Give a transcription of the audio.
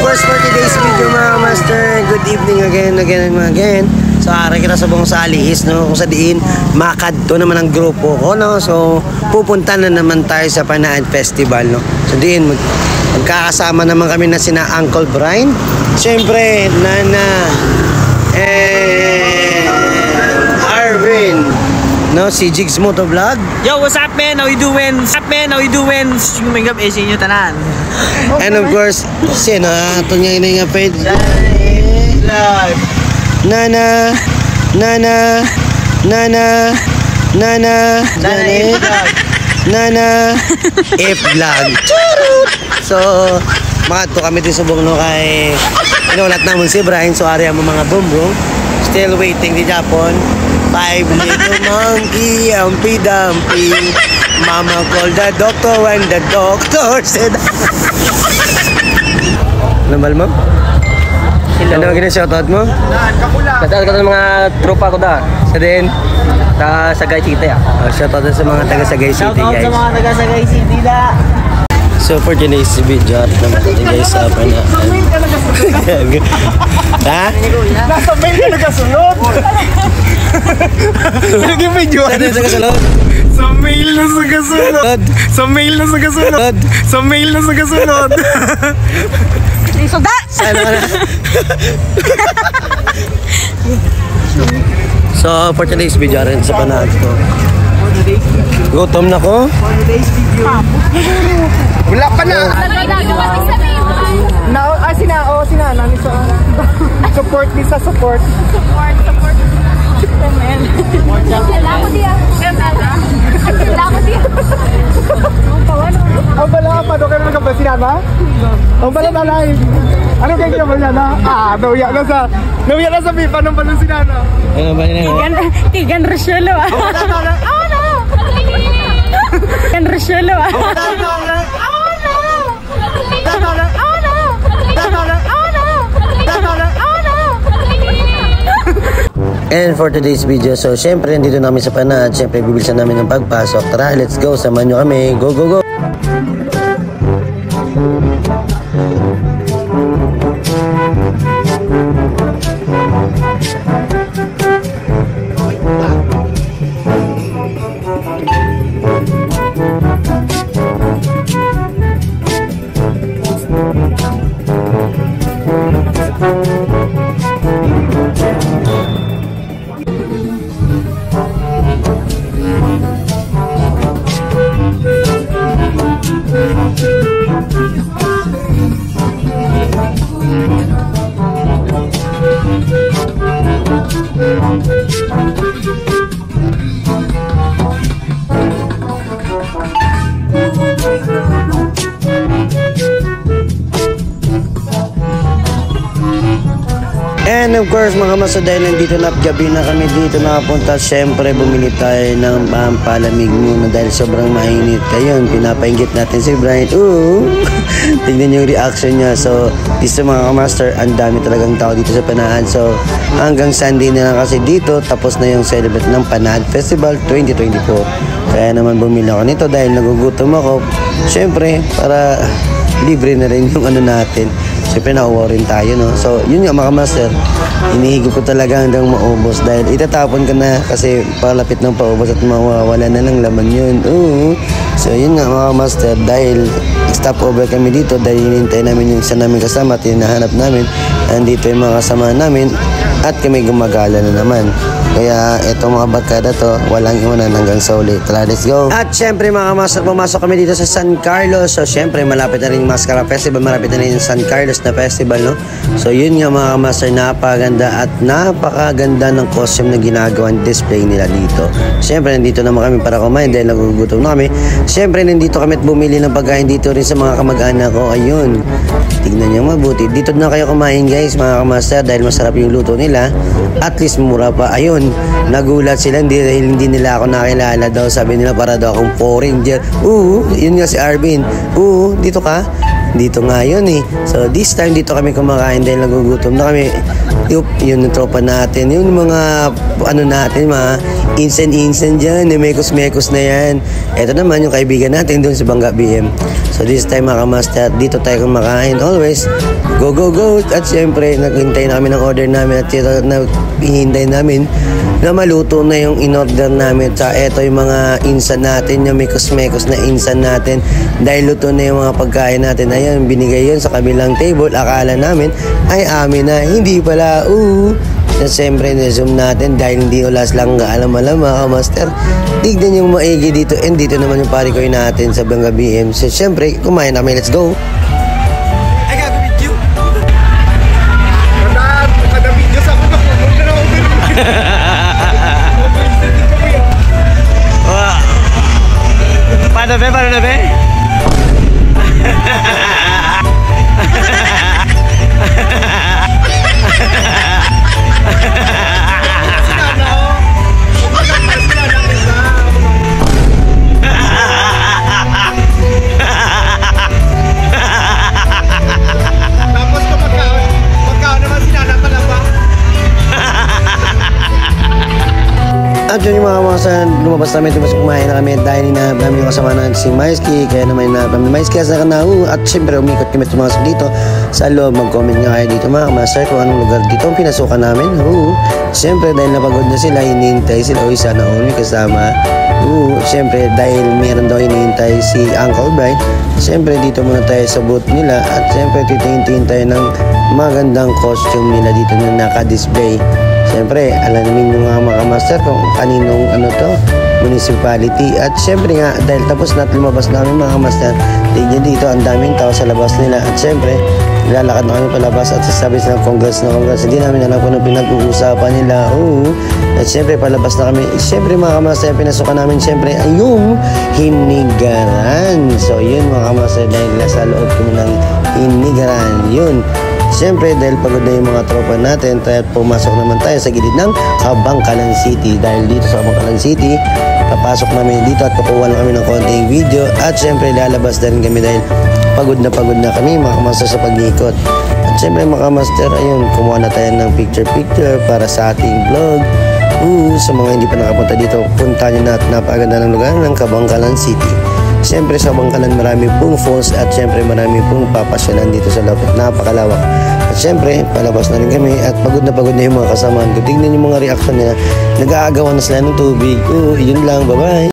course, for today's video mga master, good evening again. So, aray kita sa buong salihis, no? Kung sa diin, makadto naman ang grupo ko, no? So, pupunta na naman tayo sa Panaan Festival, no? So, diin, magkakasama naman kami na sina Uncle Brian. Siyempre, Nana, Arvin, no? Si Jigs Motovlog. Yo, what's up, man? How you doing? Sumingap sa inyo tanan. And of course, sino ito niya nga page? Nana F-Vlog. So, makato kami din subong no kay inulat naman si Brian. So, area mo mga bumbong. Still waiting di Japon. 5 little monkey, humpy-dumpy. Mama called the doctor when the doctor said... Nambal mo? Hello. Ano ang shoutout mo? Shoutout ko ng mga tropa ko da. Sa din, sa Sagay City. Shoutout sa mga taga Sagay City, guys. Shoutout sa mga taga Sagay City da. So for today's video, naman natin guys sa Panaan. Ha? Nasa mail ka nagasunod. Naging video. Saan na nagasunod? Sa mail na sa kasunod. Sa mail na sa kasunod. Sa mail na sa kasunod. Suda! Saan na? So for today's video rin sa Panaan ko. Gutom na ko. For today's video. Wala pa na. Sina namin sa support ni sa support. Support. Man. Lako dia. Ang bala pa do kayo nagkapasina ba? Ang bala na live. Ano kayo kinabalya na? Nauya na sa pipa ng balon sinana. Ano ba yun? Kigan Rosyolo. Kigan Rosyolo. And for today's video, so syempre nandito namin sa Panaan, syempre bibilisan namin ng pagpasok. Tara, let's go, samahan nyo kami. Go, go, go! And of course mga maso, dahil nandito na at gabi na kami dito nakapunta, syempre bumili tayo ng pampalamig muna dahil sobrang mainit. Ayun, pinapainggit natin si Brian. Tignan yung reaction niya. So dito mga kamaster, ang dami talagang tao dito sa Panaan. So hanggang Sunday na lang kasi dito, tapos na yung celebrate ng Panaan Festival 2024. Kaya naman bumili ako nito dahil nagugutom ako. Syempre para libre na rin yung ano natin. Siyempre nauwa rin tayo, no? So yun nga mga master, hinihigop ko talaga hanggang maubos dahil itatapon ka na kasi palapit ng paubos at mawawala na lang laman yun. So yun nga mga master, dahil stop over kami dito dahil hinintay namin yung isa namin kasama at hinahanap namin. Andito yung mga kasama namin at kami gumagala na naman. Kaya itong mga barkada to, walang iwanan hanggang sa uli. Tara, let's go! At syempre mga master, pumasok kami dito sa San Carlos. So syempre malapit na rin yung Mascara Festival, malapit na rin yung San Carlos na festival, no? So yun nga mga master, napakaganda at napakaganda ng costume na ginagawang display nila dito. Syempre nandito naman kami para kumain dahil nagugutom na kami. Syempre nandito kami at bumili ng pagkain dito rin sa mga kamag-anak ko. Ayun, tignan nyo mabuti. Dito na kayo kumain guys mga master dahil masarap yung luto nila. At least mura pa. Ayun, nagulat sila dahil hindi nila ako nakilala daw. Sabi nila para daw akong foreigner. Yun nga si Arvin. Dito ka? Dito nga yun eh. So this time dito kami kumakain dahil nagugutom na kami. Yun yung tropa natin. Yung mga ano natin, mga insan dyan, mekos-mekos na yan. Ito naman yung kaibigan natin doon sa Bangga BM. So this time mga kamaster, dito tayo kumakain always. Go, go, go! At syempre, naghintay na kami ng order namin at ito na hihintay namin na maluto na yung in-order namin. Sa ito yung mga insan natin, yung mekos-mekos na insan natin. Dahil luto na yung mga pagkain natin. Ayan, binigay yun sa kabilang table. Akala namin ay amin na. Hindi pala, na siyempre na-zoom natin dahil hindi ulas lang alam-alam mga kamaster. Tignan yung maigi dito and dito naman yung parikoy natin sa Bangga BM. So siyempre, kumain na kami. Let's go! I got with you. Kada video sa ako na ako. Paano na be? Tapos pagkaon naman sinana talaba. At yun yung mga sa lumabas namin, tapos kumain na kami dahil hinahanap namin yung kasama natin si Maisky. Kaya naman hinahanap namin Maisky sa Kanao. At syempre umikot kami tumasok dito sa loob. Mag-comment nga kayo dito mga kamaster kung anong lugar dito ang pinasukan namin. Syempre dahil napagod na sila, hinihintay sila. Uy, sana all may kasama. Syempre dahil meron daw hinihintay si Uncle Bright. Syempre dito muna tayo sa booth nila. At syempre titingin tayo ng magandang costume nila dito na naka-display. Siyempre, alamin nyo nga mga kamaster kung kaninong municipality. At siyempre nga, dahil tapos na lumabas namin mga kamaster, tignan dito, ang daming tao sa labas nila. At siyempre, lalakad na kami palabas at sasabi sila congrats na congrats. Hindi namin alam kung ano pinag-uusapan nila. At siyempre, palabas na kami. Siyempre mga kamaster, pinasukan namin siyempre ay yung hinigaran. So yun mga kamaster, dahil nasa loob kami ng hinigaran. Yun. Siyempre, dahil pagod na yung mga tropa natin, pumasok naman tayo sa gilid ng Kabangkalan City. Dahil dito sa Kabangkalan City, papasok namin dito at kukuha lang kami ng konting video. At siyempre, lalabas na rin kami dahil pagod na kami mga kamaster sa pag-ikot. At siyempre mga kamaster, ayun, kumuha na tayo ng picture para sa ating vlog. Sa mga hindi pa nakapunta dito, punta nyo na at napakaganda ng lugar ng Kabangkalan City. Siyempre sa Bangkalan marami pong falls at siyempre marami pong papasyalan dito sa lapit. Napakalawak. At siyempre palabas na rin kami at pagod na yung mga kasamahan ko. Tignan yung mga reaction nila. Nag-aagawan na sila ng tubig. Yun lang. Bye-bye.